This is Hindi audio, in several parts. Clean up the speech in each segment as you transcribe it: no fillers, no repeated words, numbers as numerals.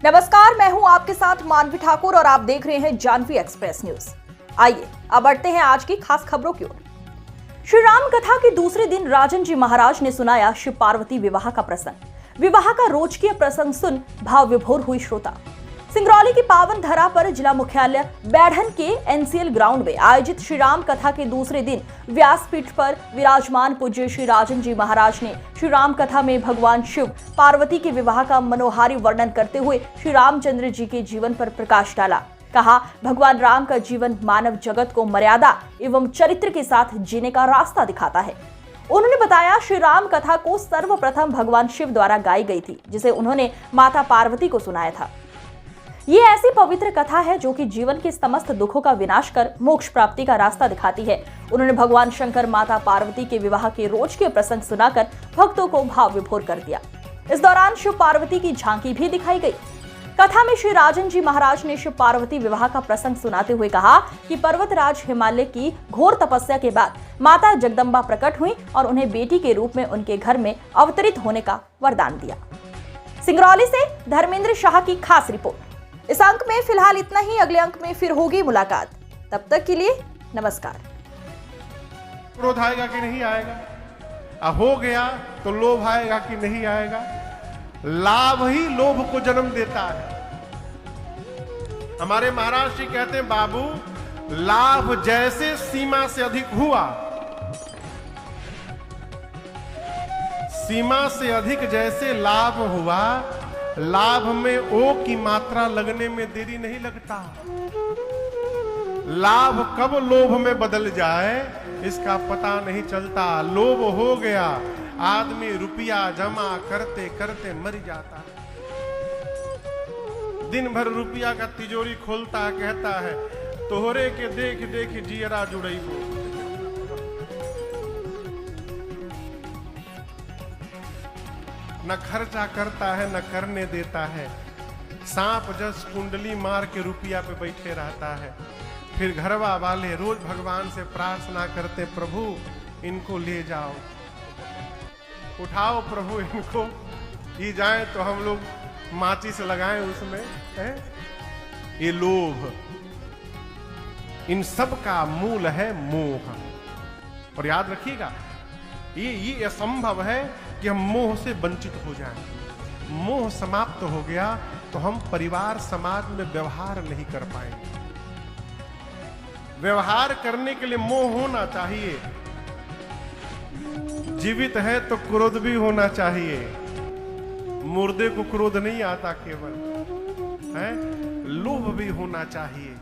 नमस्कार, मैं हूं आपके साथ मानवी ठाकुर और आप देख रहे हैं जानवी एक्सप्रेस न्यूज। आइए अब बढ़ते हैं आज की खास खबरों की ओर। श्री राम कथा के दूसरे दिन राजन जी महाराज ने सुनाया शिव पार्वती विवाह का प्रसंग। विवाह का रोचकीय प्रसंग सुन भाव विभोर हुई श्रोता। सिंगरौली की पावन धरा पर जिला मुख्यालय बैढ़न के एनसीएल ग्राउंड में आयोजित श्री राम कथा के दूसरे दिन व्यासपीठ पर विराजमान पूज्य श्री राजन जी महाराज ने श्री राम कथा में भगवान शिव पार्वती के विवाह का मनोहारी वर्णन करते हुए श्री रामचंद्र जी के जीवन पर प्रकाश डाला। कहा, भगवान राम का जीवन मानव जगत को मर्यादा एवं चरित्र के साथ जीने का रास्ता दिखाता है। उन्होंने बताया, श्री राम कथा को सर्वप्रथम भगवान शिव द्वारा गाई गई थी, जिसे उन्होंने माता पार्वती को सुनाया था। ये ऐसी पवित्र कथा है जो कि जीवन के समस्त दुखों का विनाश कर मोक्ष प्राप्ति का रास्ता दिखाती है। उन्होंने भगवान शंकर माता पार्वती के विवाह के रोज के प्रसंग सुनाकर भक्तों को भाव विभोर कर दिया। इस दौरान शिव पार्वती की झांकी भी दिखाई गई। कथा में श्री राजन जी महाराज ने शिव पार्वती विवाह का प्रसंग सुनाते हुए कहा कि पर्वतराज हिमालय की घोर तपस्या के बाद माता जगदम्बा प्रकट हुई और उन्हें बेटी के रूप में उनके घर में अवतरित होने का वरदान दिया। सिंगरौली से धर्मेंद्र शाह की खास रिपोर्ट। इस अंक में फिलहाल इतना ही। अगले अंक में फिर होगी मुलाकात। तब तक के लिए नमस्कार। क्रोध आएगा कि नहीं आएगा? हो गया तो लोभ आएगा कि नहीं आएगा? लाभ ही लोभ को जन्म देता है। हमारे महाराज जी कहते हैं, बाबू लाभ जैसे सीमा से अधिक हुआ, सीमा से अधिक जैसे लाभ हुआ, लाभ में ओ की मात्रा लगने में देरी नहीं लगता। लाभ कब लोभ में बदल जाए इसका पता नहीं चलता। लोभ हो गया, आदमी रुपया जमा करते करते मर जाता है। दिन भर रुपया का तिजोरी खोलता, कहता है तोहरे के देख देख जियरा जुड़ई हो। न खर्चा करता है न करने देता है। सांप जस कुंडली मार के रुपया पे बैठे रहता है। फिर घरवा वाले रोज भगवान से प्रार्थना करते, प्रभु इनको ले जाओ, उठाओ प्रभु इनको, ही जाए तो हम लोग माचिस लगाएं उसमें है? ये लोभ, इन सब का मूल है मोह। और याद रखिएगा, ये असंभव है कि हम मोह से वंचित हो जाएं। मोह समाप्त हो गया तो हम परिवार समाज में व्यवहार नहीं कर पाएंगे। व्यवहार करने के लिए मोह होना चाहिए। जीवित है तो क्रोध भी होना चाहिए। मुर्दे को क्रोध नहीं आता केवल है, लोभ भी होना चाहिए।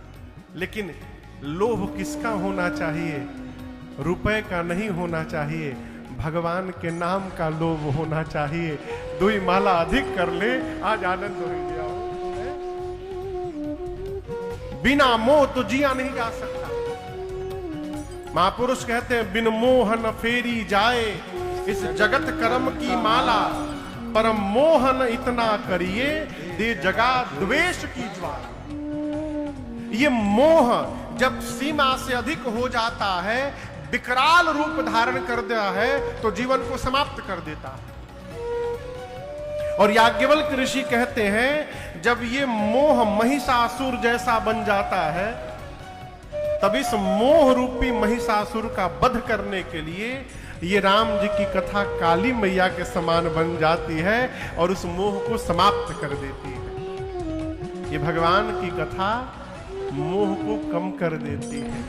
लेकिन लोभ किसका होना चाहिए? रुपए का नहीं होना चाहिए, भगवान के नाम का लोभ होना चाहिए। दुई माला अधिक कर ले, आज आनंद हो गया। बिना मोह तो जिया नहीं जा सकता। महापुरुष कहते हैं, बिन मोह न फेरी जाए इस जगत कर्म की माला, परम मोहन इतना करिए दे जगा द्वेष की ज्वाला। ये मोह जब सीमा से अधिक हो जाता है, विकराल रूप धारण कर दिया है, तो जीवन को समाप्त कर देता है। और याज्ञवल्क्य ऋषि कहते हैं, जब ये मोह महिषासुर जैसा बन जाता है, तब इस मोह रूपी महिषासुर का वध करने के लिए ये राम जी की कथा काली मैया के समान बन जाती है और उस मोह को समाप्त कर देती है। ये भगवान की कथा मोह को कम कर देती है।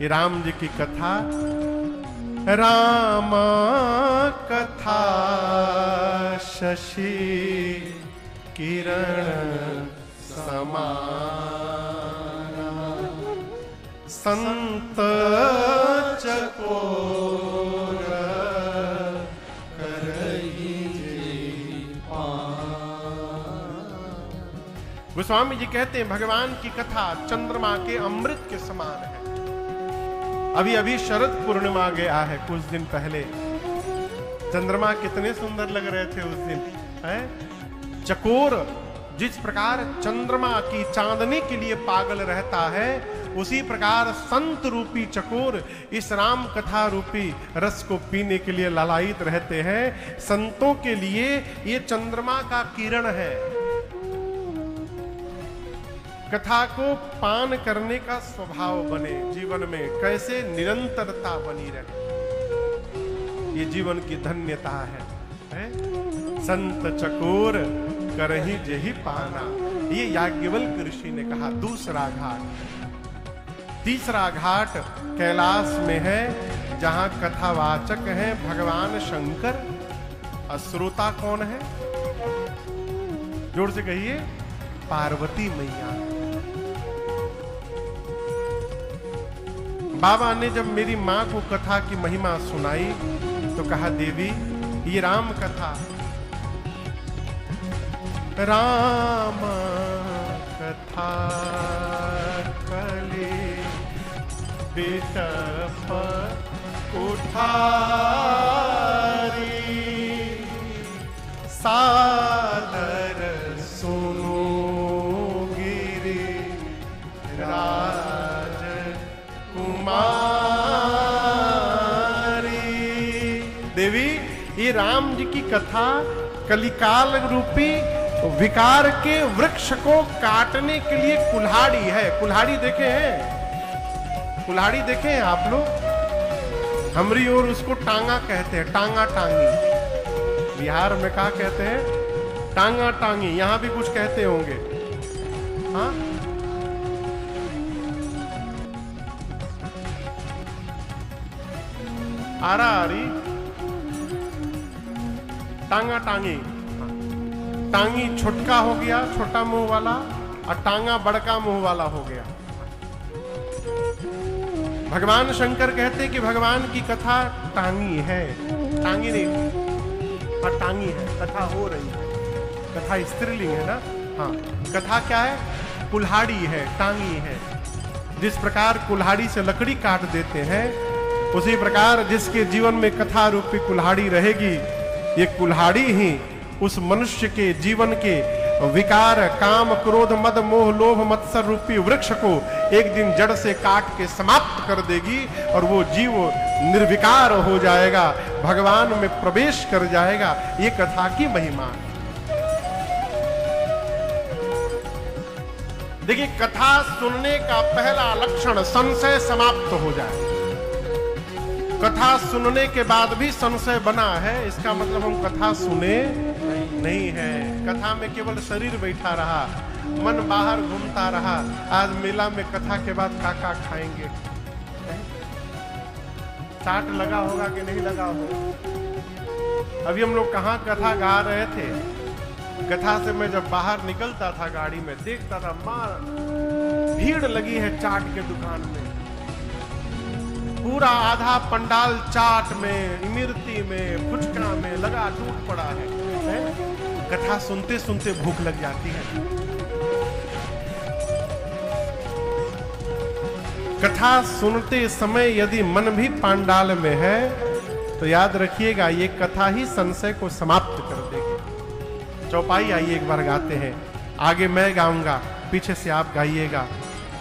ये राम जी की कथा, राम कथा शशि किरण समान, संत चकोर गोस्वामी जी कहते हैं, भगवान की कथा चंद्रमा के अमृत के समान है। अभी अभी शरद पूर्णिमा गया है, कुछ दिन पहले। चंद्रमा कितने सुंदर लग रहे थे उस दिन, है? चकोर जिस प्रकार चंद्रमा की चांदनी के लिए पागल रहता है, उसी प्रकार संत रूपी चकोर इस राम कथा रूपी रस को पीने के लिए लालायित रहते हैं। संतों के लिए ये चंद्रमा का किरण है। कथा को पान करने का स्वभाव बने जीवन में, कैसे निरंतरता बनी रहे, ये जीवन की धन्यता है? संत चकोर करहि जेहि पाना, ये याज्ञवल्क्य ऋषि ने कहा। दूसरा घाट, तीसरा घाट कैलाश में है, जहां कथावाचक है भगवान शंकर, श्रोता कौन है? जोर से कहिए, पार्वती मैया। बाबा ने जब मेरी मां को कथा की महिमा सुनाई तो कहा, देवी ये राम कथा, राम कथा कले बिटप उठारी, सादर सुनो गिरि राज कुमारी। देवी ये राम जी की कथा कलिकाल रूपी विकार के वृक्ष को काटने के लिए कुल्हाड़ी है। कुल्हाड़ी देखे हैं? कुल्हाड़ी देखे हैं आप लोग? हमारी ओर उसको टांगा कहते हैं, टांगा टांगी। बिहार में क्या कहते हैं? टांगा टांगी। यहां भी कुछ कहते होंगे। हाँ, आरा आरी, टांगा टांगी। टांगी छोटका हो गया, छोटा मुंह वाला, और टांगा बड़का मुंह वाला हो गया। भगवान शंकर कहते कि भगवान की कथा टांगी है, टांगी नहीं, हाँ टांगी है, कथा हो रही है। कथा स्त्रीलिंग है ना? हाँ, कथा क्या है? कुल्हाड़ी है, टांगी है। जिस प्रकार कुल्हाड़ी से लकड़ी काट देते हैं, उसी प्रकार जिसके जीवन में कथा रूपी कुल्हाड़ी रहेगी, ये कुल्हाड़ी ही उस मनुष्य के जीवन के विकार, काम, क्रोध, मद, मोह, लोभ, मत्सर रूपी वृक्ष को एक दिन जड़ से काट के समाप्त कर देगी और वो जीव निर्विकार हो जाएगा, भगवान में प्रवेश कर जाएगा। ये कथा की महिमा है। देखिए, कथा सुनने का पहला लक्षण संशय समाप्त हो जाए। कथा सुनने के बाद भी संशय बना है, इसका मतलब हम कथा सुने नहीं है। कथा में केवल शरीर बैठा रहा, मन बाहर घूमता रहा। आज मेला में कथा के बाद काका खाएंगे, चाट लगा होगा कि नहीं लगा होगा। अभी हम लोग कहाँ कथा गा रहे थे, कथा से मैं जब बाहर निकलता था गाड़ी में, देखता था मार भीड़ लगी है चाट के दुकान में। पूरा आधा पंडाल चाट में, इमरती में, फुचका में लगा टूट पड़ा है। कथा सुनते सुनते भूख लग जाती है। कथा सुनते समय यदि मन भी पंडाल में है तो याद रखिएगा, ये कथा ही संशय को समाप्त कर देगी। चौपाई आइए एक बार गाते हैं, आगे मैं गाऊंगा, पीछे से आप गाइएगा।